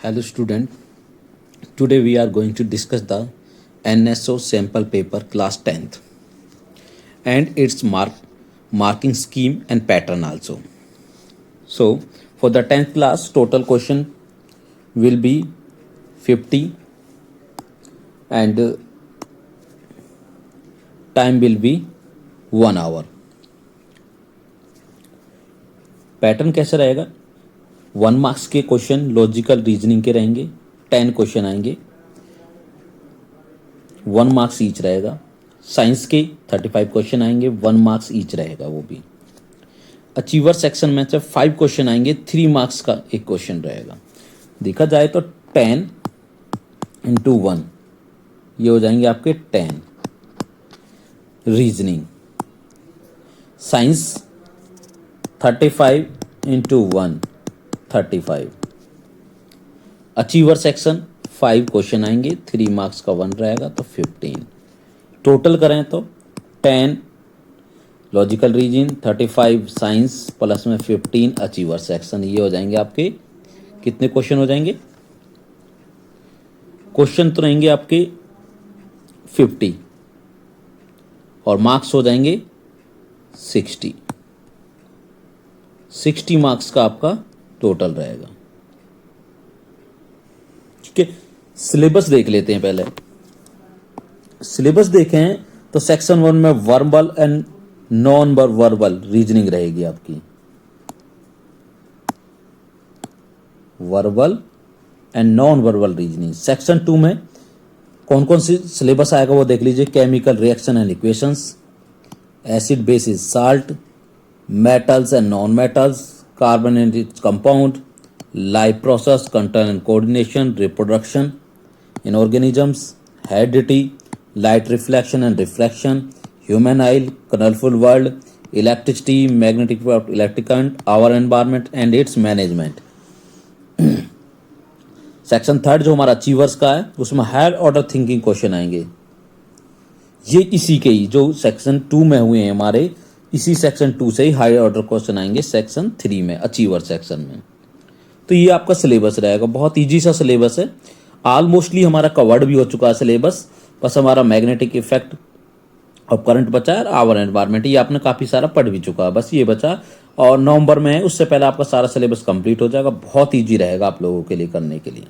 Hello student, today we are going to discuss the NSO sample paper class 10th and its marking scheme and pattern also. So for the 10th class total question will be 50 and time will be 1 hour. Pattern कैसा रहेगा? 1 marks के question logical reasoning के रहेंगे, 10 question आएंगे, 1 marks each रहेगा. Science के 35 question आएंगे, 1 marks each रहेगा. वो भी अचीवर सेक्शन में से 5 क्वेश्चन आएंगे, 3 मार्क्स का एक क्वेश्चन रहेगा. देखा जाए तो 10 इंटू 1 ये हो जाएंगे आपके 10. Reasoning science 35 into 1 35. Achiever section 5 question आएंगे, 3 मार्क्स का 1 रहेगा तो 15. टोटल करें तो 10 लॉजिकल रीजनिंग, 35 साइंस प्लस में 15 अचीवर सेक्शन. ये हो जाएंगे आपके कितने क्वेश्चन हो जाएंगे? क्वेश्चन तो रहेंगे आपके 50 और मार्क्स हो जाएंगे 60 मार्क्स का आपका टोटल रहेगा. ठीक है, सिलेबस देख लेते हैं. पहले सिलेबस देखें तो सेक्शन 1 में verbal and non verbal reasoning रहेगी आपकी. Verbal and non verbal reasoning. Section 2 में कौन कौन सी सिलेबस आएगा वो देख लीजिए. Chemical reaction and equations, acid basis salt, metals and non-metals, carbon and its compound, life process, control and coordination, reproduction in organisms, heredity, light reflection and refraction, human eye, colorful world, electricity, magnetic electric current, our environment and its management. Section 3 जो हमारा achievers का है उसमें higher order thinking question आएंगे. ये इसी के ही जो सेक्शन 2 में हुए हैं हमारे, इसी सेक्शन 2 से ही हाई ऑर्डर क्वेश्चन आएंगे सेक्शन 3 में, अचीवर सेक्शन में. तो ये आपका सिलेबस रहेगा. बहुत इजी सा सिलेबस है. ऑलमोस्टली हमारा कवर्ड भी हो चुका है सिलेबस. बस हमारा मैग्नेटिक इफेक्ट और करंट बचा है, आवर एनवायरमेंट ये आपने काफ़ी सारा पढ़ भी चुका है. बस ये बचा और नवंबर में है, उससे पहले आपका सारा सिलेबस कंप्लीट हो जाएगा. बहुत ईजी रहेगा आप लोगों के लिए करने के लिए.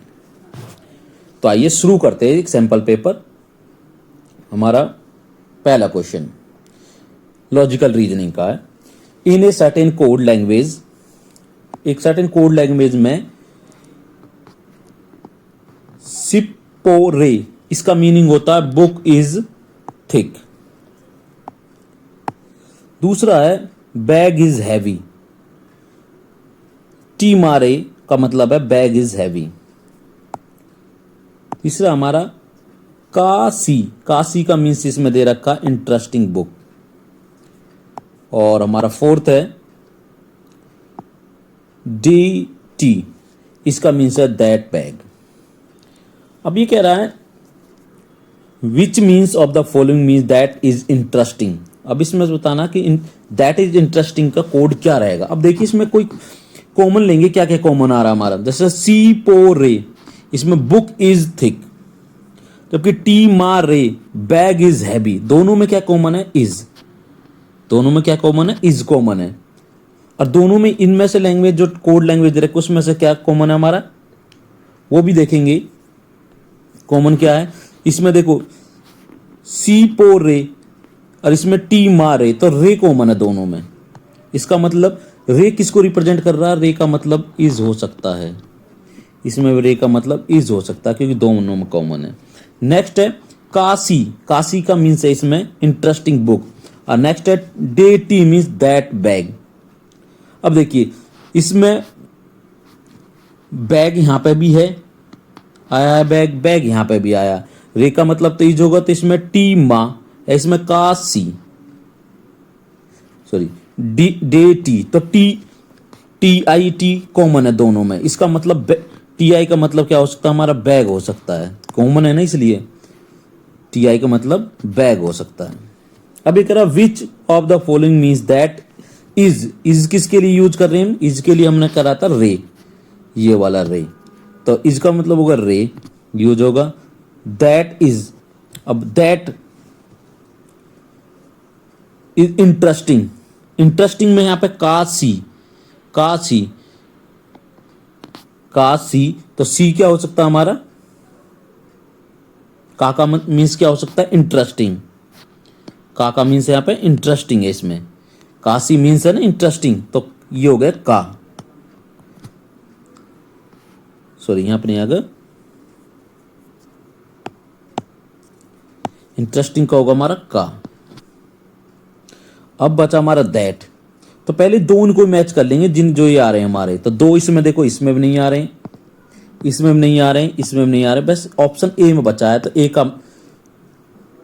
तो आइए शुरू करते हैं. एक सैम्पल पेपर. हमारा पहला क्वेश्चन लॉजिकल रीजनिंग का है. इन ए सर्टेन कोड लैंग्वेज, एक सर्टेन कोड लैंग्वेज में सिपोरे, इसका मीनिंग होता है बुक इज थिक. दूसरा है बैग इज हैवी. टी मारे का मतलब है बैग इज हैवी. तीसरा हमारा कासी, कासी का मीन्स इसमें दे रखा इंटरेस्टिंग बुक. और हमारा फोर्थ है डी टी, इसका मीन्स है दैट बैग. अब ये कह रहा है which means of the following means that is interesting. अब इसमें बताना कि दैट इज इंटरेस्टिंग का कोड क्या रहेगा. अब देखिए इसमें कोई कॉमन लेंगे. क्या क्या कॉमन आ रहा है हमारा? जैसे सी पो रे, इसमें बुक इज थिक. जबकि टी मार रे बैग इज हैवी. दोनों में क्या कॉमन है? इज. दोनों में क्या कॉमन है? इज कॉमन है. और दोनों में इनमें से लैंग्वेज जो कोड लैंग्वेज दे रखे उसमें से क्या कॉमन है हमारा, वो भी देखेंगे. कॉमन क्या है इसमें? देखो सी पो रे और इसमें टी मार रे, तो रे कॉमन है दोनों में. इसका मतलब रे किसको रिप्रेजेंट कर रहा है? रे का मतलब इज हो सकता है. इसमें रे का मतलब इज हो सकता है क्योंकि दोनों में कॉमन है. नेक्स्ट है कासी. कासी का मीन्स है इसमें इंटरेस्टिंग बुक. और नेक्स्ट है day T means that bag. अब देखिए इसमें बैग यहां पे भी है, आया है बैग, बैग यहां पे भी आया. रे का मतलब तो इज होगा, तो इसमें टी मा, इसमें कासी, सॉरी डे टी, तो टी आई टी कॉमन है दोनों में. इसका मतलब टी आई का मतलब क्या हो सकता है? हमारा बैग हो सकता है. कॉमन है ना, इसलिए टी आई का मतलब बैग हो सकता है. अब ये कह रहा विच of the following means that is. Is किसके लिए यूज कर रहे हैं? इज के लिए हमने करा था रे, ये वाला रे. तो इसका मतलब होगा रे यूज होगा। दैट इज, अब दैट इज इंटरेस्टिंग, इंटरेस्टिंग में यहाँ पे काशी, काशी, काशी, तो सी क्या हो सकता है हमारा, का मीन्स क्या हो सकता है, इंटरेस्टिंग। का मीन्स यहाँ पे इंटरेस्टिंग है, इसमें काशी मीन्स है ना इंटरेस्टिंग, तो ये हो गया का, सॉरी यहां पर नहीं आ गया, इंटरेस्टिंग का होगा हमारा का। अब बचा हमारा दैट, तो पहले दो उनको मैच कर लेंगे जिन जो ये आ रहे हैं हमारे, तो दो इसमें देखो, इसमें भी नहीं आ रहे, इसमें भी नहीं आ रहे, इसमें भी नहीं आ रहे, बस ऑप्शन ए में बचा है। तो ए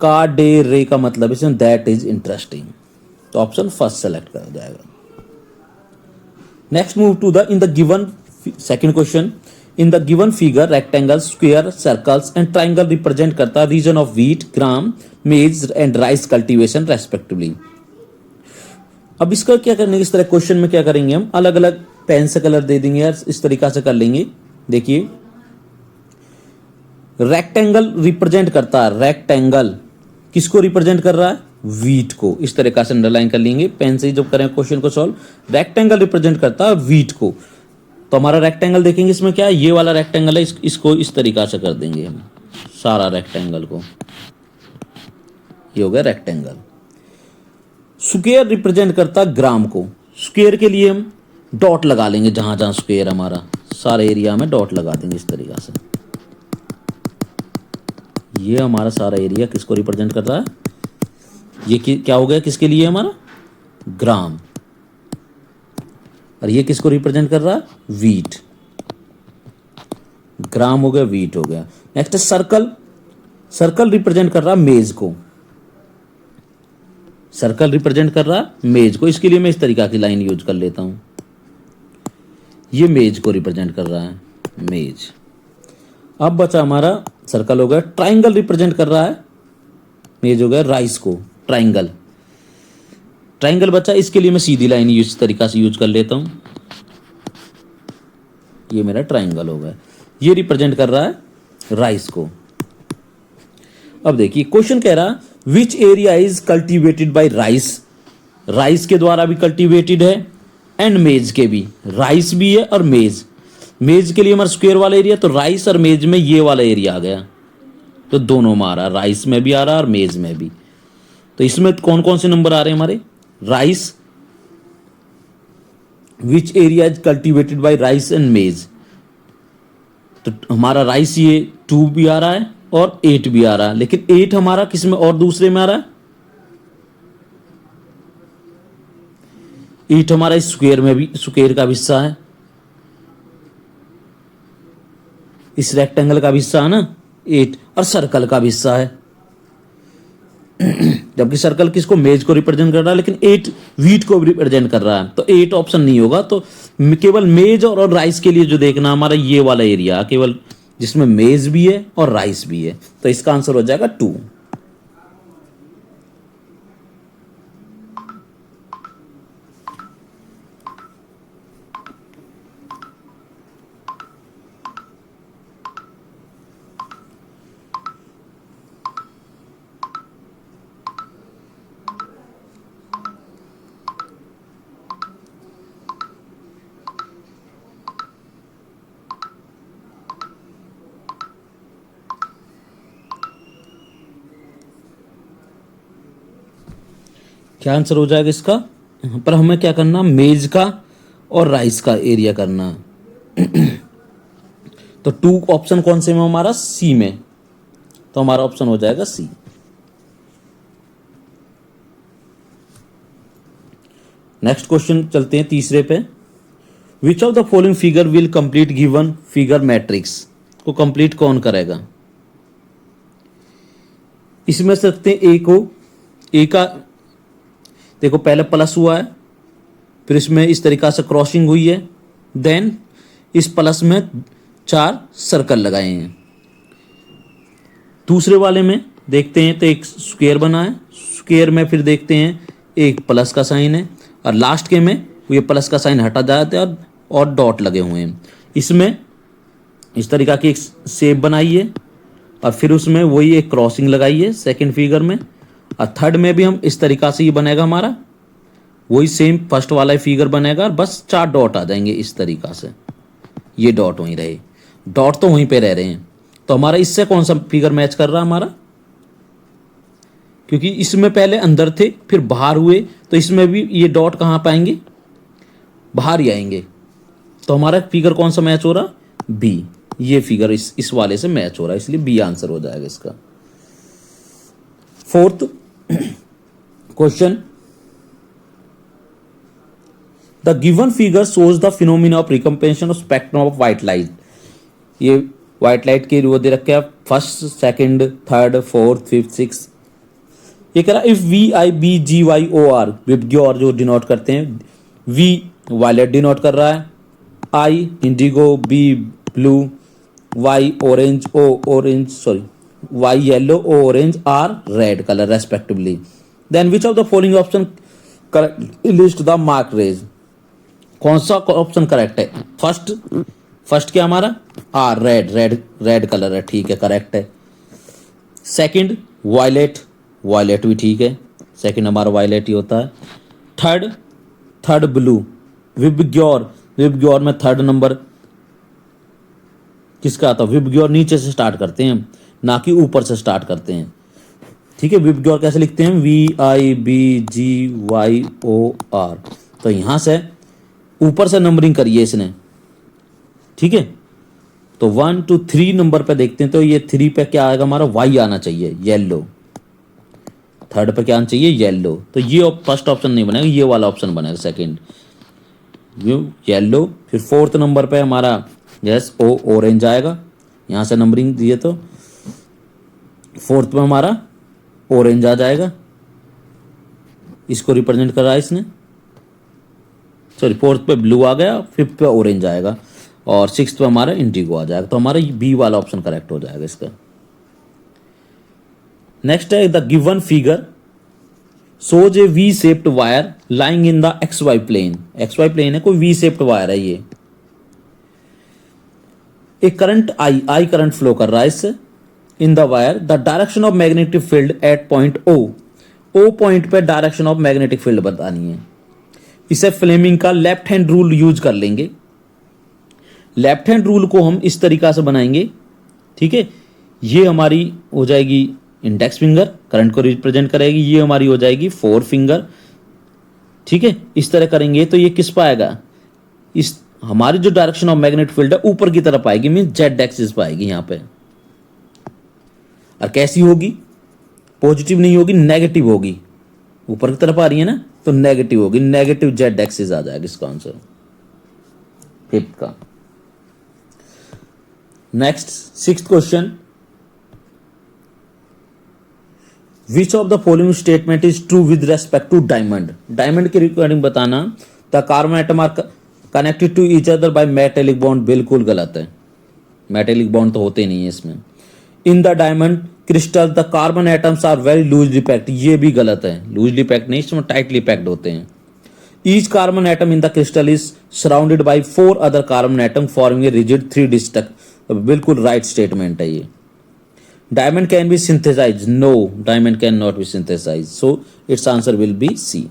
का डे रे का मतलब इसमें दैट इज इंटरेस्टिंग, तो ऑप्शन फर्स्ट सेलेक्ट कर जाएगा। Next move to the in the given second question. In the given figure rectangle, square, circles and triangle represent करता region of wheat, gram, maize and rice cultivation respectively. अब इसका क्या करने, इस तरह question में क्या करेंगे हम, अलग अलग पेन से कलर दे देंगे यार, इस तरीका से कर लेंगे। देखिए रेक्टेंगल रिप्रेजेंट करता है, रेक्टेंगल किसको रिप्रेजेंट कर रहा है, व्हीट को, इस तरीका से अंडरलाइन कर लेंगे पेन से जब करें क्वेश्चन को सॉल्व। रेक्टेंगल रिप्रेजेंट करता है व्हीट को, तो हमारा रेक्टेंगल देखेंगे इसमें क्या है, ये वाला रेक्टेंगल है, इसको इस तरीका से कर देंगे हम सारा रेक्टेंगल को, ये हो गया रेक्टेंगल। स्क्वायर रिप्रेजेंट करता ग्राम को, स्क्वायर के लिए हम डॉट लगा लेंगे, जहां जहां स्क्वायर हमारा सारे एरिया में डॉट लगा देंगे इस तरीका से। ये हमारा सारा एरिया किसको रिप्रेजेंट कर रहा है, ये क्या हो गया, किसके लिए हमारा, ग्राम, और ये किसको रिप्रेजेंट कर रहा है, व्हीट, ग्राम हो गया, व्हीट हो गया। नेक्स्ट है सर्कल, सर्कल रिप्रेजेंट कर रहा है मेज को, सर्कल रिप्रेजेंट कर रहा है मेज को, इसके लिए मैं इस तरीका की लाइन यूज कर लेता हूं, ये मेज को रिप्रेजेंट कर रहा है, मेज। अब बचा हमारा सर्कल हो गया, ट्राइंगल रिप्रेजेंट कर रहा है, मेज हो गया राइस को, ट्राइंगल, ट्राइंगल बचा, इसके लिए मैं सीधी लाइन इस तरीका से यूज कर लेता हूं, ये मेरा ट्राइंगल हो गया, ये रिप्रेजेंट कर रहा है राइस को। अब देखिए क्वेश्चन कह रहा है which area is cultivated bye rice, rice के द्वारा भी कल्टीवेटेड है एंड मेज के भी, राइस भी है और मेज, मेज के लिए हमारा स्क्वायर वाला एरिया, तो राइस और मेज में ये वाला एरिया आ गया, तो दोनों में आ रहा, राइस में भी आ रहा और मेज में भी। तो इसमें कौन कौन से नंबर आ रहे हैं हमारे, rice, which area is cultivated bye rice and मेज, तो हमारा राइस ये 2 भी आ रहा है और 8 भी आ रहा है, लेकिन 8 हमारा किसमें और दूसरे में आ रहा है, 8 हमारा स्क्वायर में भी, स्क्वायर का हिस्सा है, इस रेक्टेंगल का भी हिस्सा है ना 8, और सर्कल का भी हिस्सा है, जबकि सर्कल किसको, मेज को रिप्रेजेंट कर रहा है, लेकिन 8 व्हीट को रिप्रेजेंट कर रहा है, तो 8 ऑप्शन नहीं होगा। तो केवल मेज और राइस के लिए जो देखना हमारा ये वाला एरिया, केवल जिसमें मेज भी है और राइस भी है, तो इसका आंसर हो जाएगा 2। क्या आंसर हो जाएगा इसका, पर हमें क्या करना, मेज का और राइस का एरिया करना। तो 2 ऑप्शन कौन से में हमारा, सी में, तो हमारा ऑप्शन हो जाएगा सी। नेक्स्ट क्वेश्चन चलते हैं तीसरे पे। विच of the following figure will complete given figure matrix, को कंप्लीट कौन करेगा, इसमें से रखते हैं ए को, ए का देखो पहले प्लस हुआ है, फिर इसमें इस तरीका से क्रॉसिंग हुई है, देन इस प्लस में 4 सर्कल लगाए हैं। दूसरे वाले में देखते हैं तो एक स्क्वायर बना है, स्क्वायर में फिर देखते हैं एक प्लस का साइन है, और लास्ट के में ये प्लस का साइन हटा जाता है और डॉट लगे हुए हैं। इसमें इस तरीका की एक शेप बनाइए और फिर उसमें वही एक क्रॉसिंग लगाइए सेकंड फिगर में, और थर्ड में भी हम इस तरीका से ये बनेगा हमारा वही सेम फर्स्ट वाला फिगर बनेगा, और बस 4 डॉट आ जाएंगे इस तरीका से। ये डॉट वहीं रहे, डॉट तो वहीं पे रह रहे हैं। तो हमारा इससे कौन सा फिगर मैच कर रहा है हमारा, क्योंकि इसमें पहले अंदर थे फिर बाहर हुए, तो इसमें भी ये डॉट कहाँ पाएंगे, बाहर ही आएंगे। तो हमारा फिगर कौन सा मैच हो रहा, बी। ये फिगर इस वाले से मैच हो रहा है, इसलिए बी आंसर हो जाएगा इसका। Fourth question, the given figure shows the phenomena of recombination of spectrum of white light. ये व्हाइट लाइट के वो दे रखे हैं first, second, third, fourth, fifth, six. ये कह रहा if V I B G Y O R, VIBGYOR जो डिनोट करते हैं, वी वायलेट डिनोट कर रहा है, I indigo, B blue, Y orange, O orange sorry Y yellow, O orange, R red colour respectively, then which of the following option list the mark rays. कौन सा option correct है, first क्या हमारा are, red colour है, ठीक है correct है। Second violet भी ठीक है, सेकंड हमारा वायलेट ही होता है। थर्ड ब्लू, विबग्योर में थर्ड नंबर किसका आता है, विबग्योर नीचे से स्टार्ट करते हैं ना कि ऊपर से स्टार्ट करते हैं, ठीक है। विबग्योर कैसे लिखते हैं, VIBGYOR। तो यहां से ऊपर से नंबरिंग करिए इसने, ठीक है। तो 1 2 3 नंबर पे देखते हैं, तो ये 3 पे क्या आएगा हमारा, वाई आना चाहिए, येलो। थर्ड पे क्या आना चाहिए, येलो। तो ये फर्स्ट ऑप्शन नहीं बनेगा, ये वाला ऑप्शन बनेगा सेकंड, येलो। फिर फोर्थ नंबर पे हमारा यस ओ ऑरेंज आएगा, यहां से नंबरिंग दिए तो फोर्थ में हमारा ऑरेंज आ जाएगा, इसको रिप्रेजेंट कर रहा है इसने, सॉरी फोर्थ पे ब्लू आ गया, फिफ्थ पे ऑरेंज आएगा, और सिक्स्थ पे हमारा इंडिगो आ जाएगा। तो हमारा बी वाला ऑप्शन करेक्ट हो जाएगा इसका। नेक्स्ट है the given figure shows a V shaped wire lying in the XY plane. XY plane है, कोई वी शेप्ड वायर है ये। एक करंट आई करंट फ्लो कर रहा है इससे in the wire, the direction of magnetic field at point O point पे डायरेक्शन ऑफ मैग्नेटिक फील्ड बतानी है। इसे फ्लेमिंग का लेफ्ट हैंड रूल यूज कर लेंगे। लेफ्ट हैंड रूल को हम इस तरीका से बनाएंगे, ठीक है। ये हमारी हो जाएगी इंडेक्स फिंगर, करंट को रिप्रेजेंट करेगी, ये हमारी हो जाएगी 4 फिंगर, ठीक है। इस तरह करेंगे तो ये किस पाएगा, इस हमारी जो डायरेक्शन ऑफ मैग्नेटिक फील्ड है ऊपर की तरफ आएगी, मीन जेड एक्सिस पाएगी यहां पे। और कैसी होगी, पॉजिटिव नहीं होगी, नेगेटिव होगी, ऊपर की तरफ आ रही है ना, तो नेगेटिव होगी, नेगेटिव जेड एक्सिस आ जाएगा इसका आंसर फिफ्थ का। Next sixth question, which of the following statement is true with respect to diamond. Diamond के रिगार्डिंग बताना, the carbon atom are connected to each other by metallic bond, बिल्कुल गलत है, metallic bond तो होते नहीं है इसमें। In the diamond crystal the carbon atoms are very loosely packed, ये भी गलत है, लूजली पैक्ड नहीं, इसमें टाइटली पैक्ड होते हैं। Each carbon atom in the crystal is surrounded by 4 other carbon atom forming a rigid 3D structure, बिल्कुल right statement है ये। Diamond can be synthesize, no diamond can not be synthesize, so its answer will be C.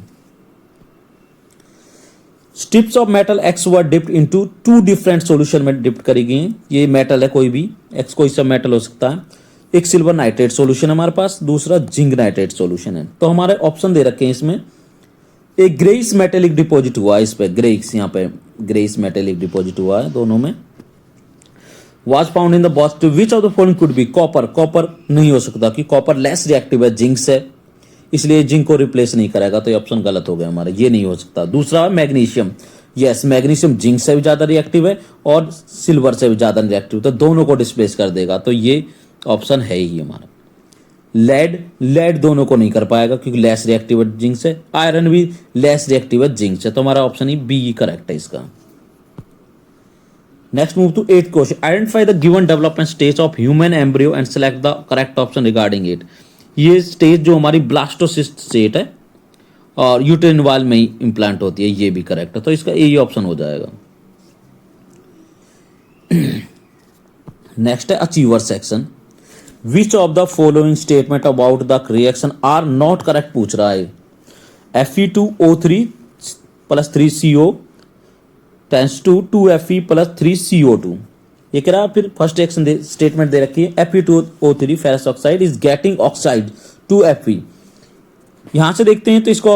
Strips of metal X were dipped into 2 different solution में dipped करी गई हैं। ये metal है, कोई भी एक्स कोई सा मेटल हो सकता है। एक सिल्वर नाइट्रेट सॉल्यूशन हमारे पास, दूसरा जिंक नाइट्रेट सॉल्यूशन है। तो हमारे ऑप्शन दे रखे हैं इसमें, एक ग्रेइस मेटेलिक डिपॉजिट हुआ है इस पे, ग्रेइस यहाँ पे ग्रेइस मेटेलिक डिपॉजिट हुआ है दोनों में। Was found in the positive, which of the following could be, copper नहीं हो सकता कि कॉपर लेस रिएक्टिव है जिंक से, इसलिए जिंक को रिप्लेस नहीं करेगा, तो ये ऑप्शन गलत हो गया हमारा, ये नहीं हो सकता। दूसरा मैग्नीशियम, यस मैग्नीशियम जिंक से भी ज्यादा रिएक्टिव है और सिल्वर से भी ज्यादा रिएक्टिव, तो दोनों को डिस्प्लेस कर देगा, तो ये ऑप्शन है ही हमारा। लेड दोनों को नहीं कर पाएगा क्योंकि लेस रिएक्टिव है जिंक से, आयरन भी लेस रिएक्टिव है जिंक से, तो हमारा ऑप्शन ही बी करेक्ट है इसका। Next move to 8th question, identify the given development stage of human embryo and select the correct option regarding it. ये स्टेज जो हमारी ब्लास्टोसिस्ट स्टेट है और यूटेरिन वाल में ही इंप्लांट होती है, ये भी करेक्ट है, तो इसका यही ऑप्शन हो जाएगा। नेक्स्ट है achiever section. Which of the following statement about the reaction are not correct पूछ रहा है। Fe2O3 plus 3CO tense to 2Fe plus 3CO2। ये कह रहा है, फिर फर्स्ट एक्शन स्टेटमेंट दे रखी है Fe2O3 ferrous oxide is getting oxide to Fe। यहां से देखते हैं तो इसको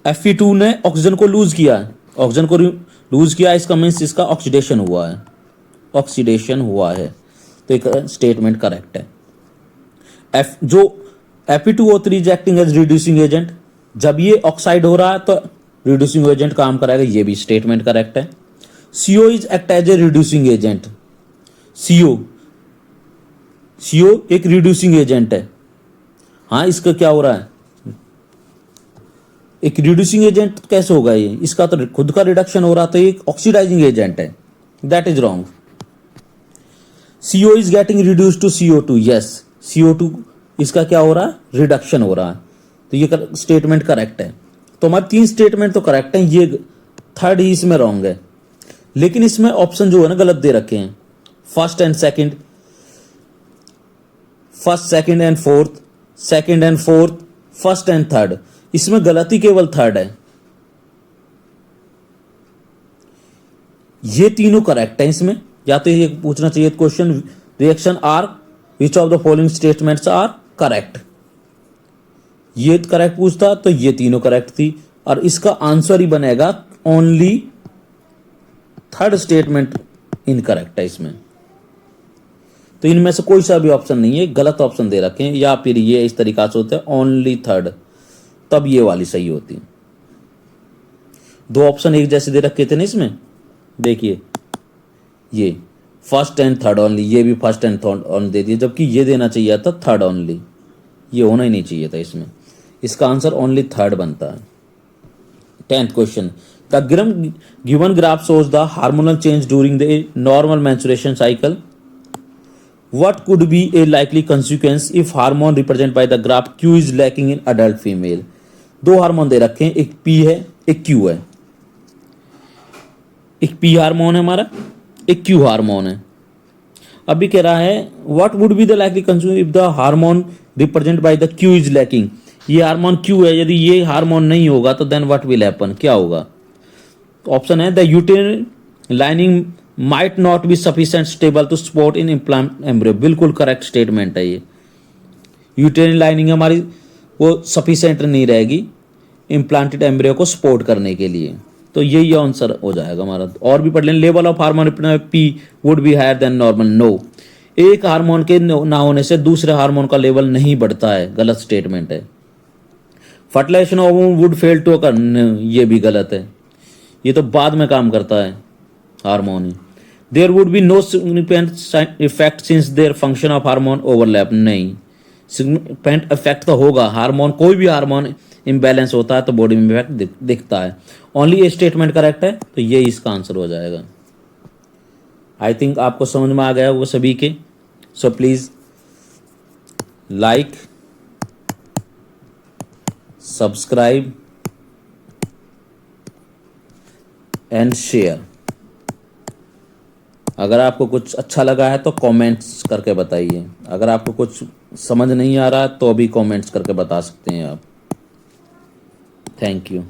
Fe2 ने ऑक्सीजन को लूज किया है, ऑक्सीजन को लूज किया, इसका मीन्स इसका ऑक्सीडेशन हुआ है, ऑक्सीडेशन हुआ है, तो एक स्टेटमेंट करेक्ट है। जो Fe2O3 is acting as reducing agent, जब ये ऑक्साइड हो रहा है तो रिड्यूसिंग एजेंट काम कराएगा, ये भी स्टेटमेंट करेक्ट है। CO is act as a reducing agent, CO एक रिड्यूसिंग एजेंट है। हाँ, इसका क्या हो रहा है, एक रिड्यूसिंग एजेंट कैसे होगा ये, इसका तो खुद का रिडक्शन हो रहा, तो एक ऑक्सीडाइजिंग एजेंट है, that is wrong. CO is getting reduce to CO2, yes, CO2 इसका क्या हो रहा है, रिडक्शन हो रहा है, तो ये स्टेटमेंट करेक्ट है। तो हमारे 3 स्टेटमेंट तो करेक्ट हैं, ये थर्ड ही इसमें रॉन्ग है। लेकिन इसमें ऑप्शन जो है ना गलत दे रखे हैं, first and second, first second and fourth, second and fourth, first and third, इसमें गलती केवल थर्ड है। ये तीनों करेक्ट है इसमें, या तो ये पूछना चाहिए question reaction are which of the following statements are correct, ये करेक्ट पूछता तो ये तीनों करेक्ट थी, और इसका आंसर ही बनेगा ओनली थर्ड स्टेटमेंट इनकरेक्ट है इसमें। तो इनमें से कोई सा भी ऑप्शन नहीं है, गलत ऑप्शन दे रखे हैं, या फिर ये इस तरीका से होता है ओनली थर्ड, तब ये वाली सही होती। 2 ऑप्शन एक जैसे दे रखे थे ना इसमें, देखिए ये फर्स्ट एंड थर्ड ओनली, ये भी first and third only they दिया, जबकि ये देना चाहिए था थर्ड ओनली, ये होना ही नहीं चाहिए था इसमें, इसका आंसर ओनली थर्ड बनता है। 10th question, the given graph shows the hormonal change during the normal menstruation cycle, what could be a likely consequence if hormone represented by the graph Q is lacking in adult female। 2 hormone दे रखे हैं, एक P है एक Q है, एक P hormone है हमारा, एक Q हार्मोन है। अभी कह रहा है what would be the likely consequence if the hormone represented by the Q is lacking। ये हार्मोन Q है, यदि ये हार्मोन नहीं होगा तो then what will happen, क्या होगा। ऑप्शन है the uterine lining might not be sufficient stable to support in implant embryo, बिल्कुल करेक्ट स्टेटमेंट है ये। यूटेरिन लाइनिंग हमारी वो सफिशिएंट नहीं रहेगी इम्प्लांटेड एम्ब्रियो को सपोर्ट करने के लिए, तो यही आंसर हो जाएगा हमारा। और भी पढ़ लें, level of hormone P would be higher than normal, no, एक हार्मोन के ना होने से दूसरे हार्मोन का लेवल नहीं बढ़ता है, गलत स्टेटमेंट है। Fertilization hormone would fail to occur, ये भी गलत है, ये तो बाद में काम करता है हार्मोन ही। There would be no significant effect since their function of hormone overlap, नहीं, सिग्निफिकेंट इफेक्ट तो होगा, हार्मोन कोई भी हार्मोन इम्बैलेंस होता है तो बॉडी में इफेक्ट दिखता है। ओनली ये स्टेटमेंट करेक्ट है, तो ये इसका आंसर हो जाएगा। आई थिंक आपको समझ में आ गया वो सभी के। So please like, subscribe and share. अगर आपको कुछ अच्छा लगा है तो कमेंट्स करके बताइए, अगर आपको कुछ समझ नहीं आ रहा है तो भी कमेंट्स करके बता सकते हैं आप। Thank you.